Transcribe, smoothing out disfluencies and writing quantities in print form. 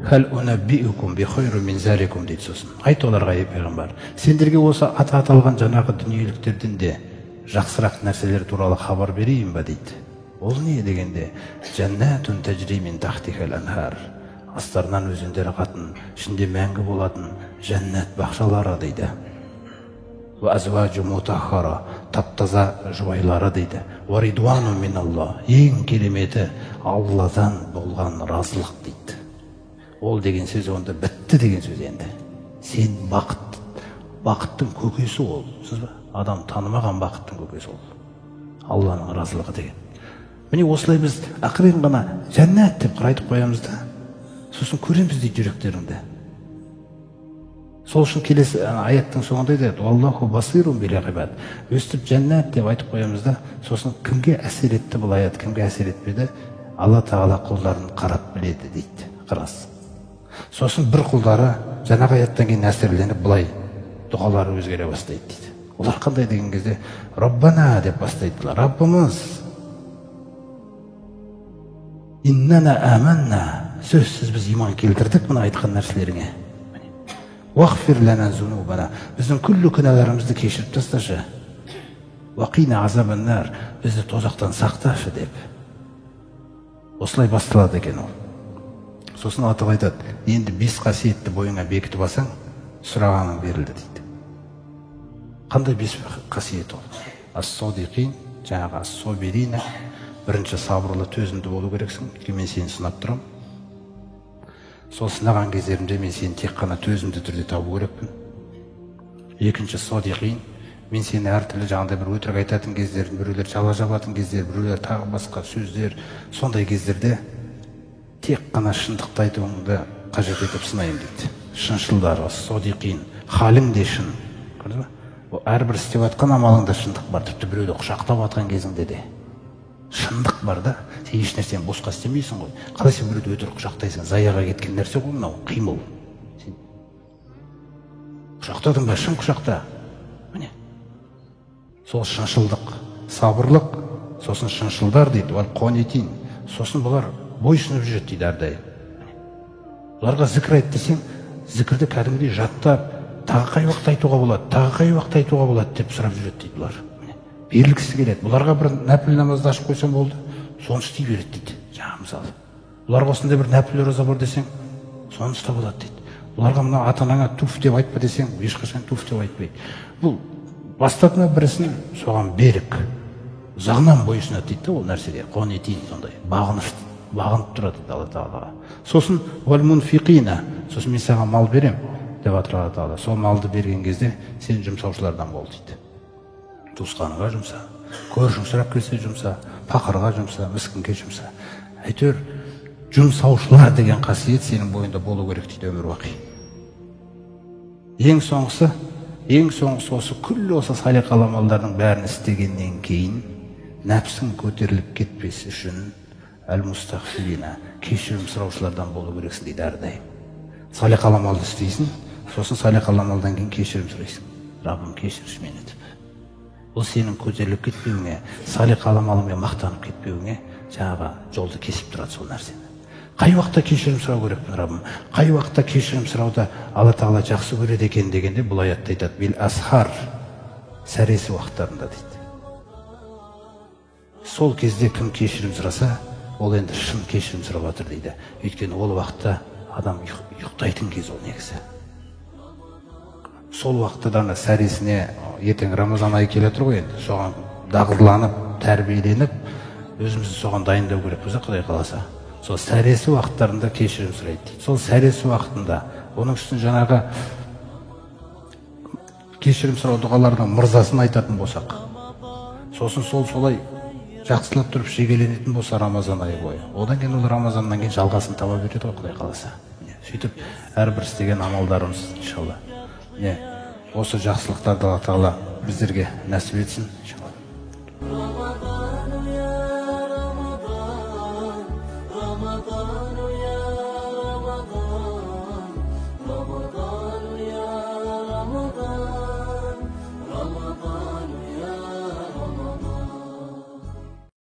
Хал унаббиукум би хайрин мин заликум дейді. Сосын айт оларға, ей пайғамбар, сендерге осы аты аталған жаңағы дүниеліктерден де жақсырақ нәрселер туралы хабар берейін ба дейді. Ол не дегенде, жәннатун тәжри мин тахтихал анхар, астарынан өзендер ағатын, ішінде мәңгі болатын жәннат бақшалары дейді. Ва азважу мутаххара, таптаза жұбайлары дейді. Ва ридуану миналла, ең кереметі Алладан болған разылық дейді. Ол деген сөз онда бітті деген сөз енді. Сен бақыттың көкесі ол. Сіз ба? Адам танымаған бақыттың көкесі ол. Алланың разылығы деген. Міне осылай біз ақырын ғана жәннат деп айтып қоямыз да, сосын көреміз дейді жүректеріңді. Сол үшін келесі аяттың соңында айтады, Аллаху басирун бил ғибад. Өстіп жәннат деп айтып қоямыз да, сосын кімге әсер етті бұл аят, кімге әсер етпеді? Алла Тағала құлдарын қарап біледі дейді. Қараңыз. Сосын бір құлдары жаңағы аяттан кейін әсерленіп былай дұғалары өзгере бастайды дейді. Олар қандай деген кезде Раббана деп бастайдылар. Раббымыз, иннана аманна, сөзсіз біз иман келтірдік мына айтқан нәрселеріңе. Уағфир лана зунубана, біздің күллі күнәларымызды кешіріп тасташы. Уақина азабан нар, бізді тозақтан сақташы деп. Осылай басталады екен ол. Сосын атып айтады, енді 5 қасиетті бойыңа бекітіп алсаң, сұрағаның берілді дейді. Қандай 5 қасиет ол? Ас-содиқин, жаңағы ас-собирина, бірінші сабырлы, төзімді болу керексің. Мен сені сынап тұрам. Сол сынаған кездерімде мен сені тек қана төзімді түрде табу керекпін. Екінші содиқин, мен сені әртүрлі жаңағыдай бір өтірік айтатын кездер, біреулер жала жабатын кездер, біреулер тағы басқа сөздер, сондай кездерде тек қана шындықты айтуыңды қажет етіп сынайын дейді. Шыншылдар, содиқин, халің де шын. Көрдіңіз бе? Әрбір істеп жатқан амалыңда шындық бар. Тіпті біреуді құшақтап жатқан кезіңде де шындық бар да. Сен еш нәрсені босқа істемейсің ғой. Қалай сен біреуді өтірік құшақтайсың? Заяға кеткен нәрсе ғой мынау, қимыл. Сен құшақтадың ба? Шын құшақта. Міне. Сол шыншылдық, сабырлық, сосын шыншылдар дейді. Ол қонетин. Сосын бұлар бойсынып жүреді дейді әрдайым. Бұларға зікір айт десең, зікірді кәдімгідей жаттап, тағы қай уақытта айтуға болады, тағы қай уақытта айтуға болады деп сұрап жүреді дейді бұлар. Берілгісі келеді. Бұларға бір нәпіл намазды ашып қойсам болды, соны істей береді дейді. Жаңа мысалы. Бұларға осындай бір нәпіл ораза бар десең, соны ұстап алады дейді. Бұларға мына ата-анаңа туф деп айтпа десең, ешқашан туф деп айтпайды. Бұл бастатына бірісін соған берік, ұзағынан бойсынады дейді ол нәрсеге. Қонетин сондай, бағынып тұрады Алла Тағалаға. Сосын уәл-мунфиқина, сосын мен саған мал берем деп жатыр Алла Тағала. Сол малды берген кезде сен жұмсаушылардан бол дейді. Туысқаныңа жұмса, көршің сұрап келсе жұмса, пақырға жұмса, міскінге жұмса. Әйтеуір жұмсаушылар деген қасиет сенің бойында болу керек дейді өмір бақи. Ең соңғысы осы күллі осы салиқалы амалдардың бәрін істегеннен кейін нәпсің көтеріліп кетпес үшін әл-мустағфирина, кешірім сұраушылардан болу керексің дейді әрдайым. Салиқалы амалды істейсің, сосын салиқалы амалдан кейін кешірім сұрайсың. Раббым кешірші мені деп. Бұл сенің көтеріліп кетпеуіңе, салиқалы амалыңмен мақтанып кетпеуіңе жаңағы жолды кесіп тұрады сол нәрсені. Қай уақытта кешірім сұрау керекпін, Раббым? Қай уақытта кешірім сұрауды Алла Тағала жақсы көреді екен дегенде бұл аятта айтады, бил асхар, сәресі уақыттарында дейді. Сол кезде кім кешірім сұраса, ол енді шын кешірім сұрап жатыр дейді. Өйткені ол уақытта адам ұйықтайтын кез ол негізі. Сол уақытта да сәресіне ертең Рамазан айы келе тұр ғой енді. Соған дағдыланып, тәрбиеленіп, өзімізді соған дайындау керек болса, Құдай қаласа. Сол сәресі уақыттарында кешірім сұрайды дейді. Сол сәресі уақытында, оның үстін жаңағы кешірім сұрау дұғаларының мырзасын айтатын болсақ, сосын солай жақсылап тұрып шегеленетін болса Рамазан айы бойы. Одан кейін ол Рамазаннан кейін жалғасын таба береді ғой, Құдай қаласа. Сөйтіп әрбір істеген амалдарымыз иншалла. Осы жақсылықтарды Алла Тағала біздерге нәсіп етсін.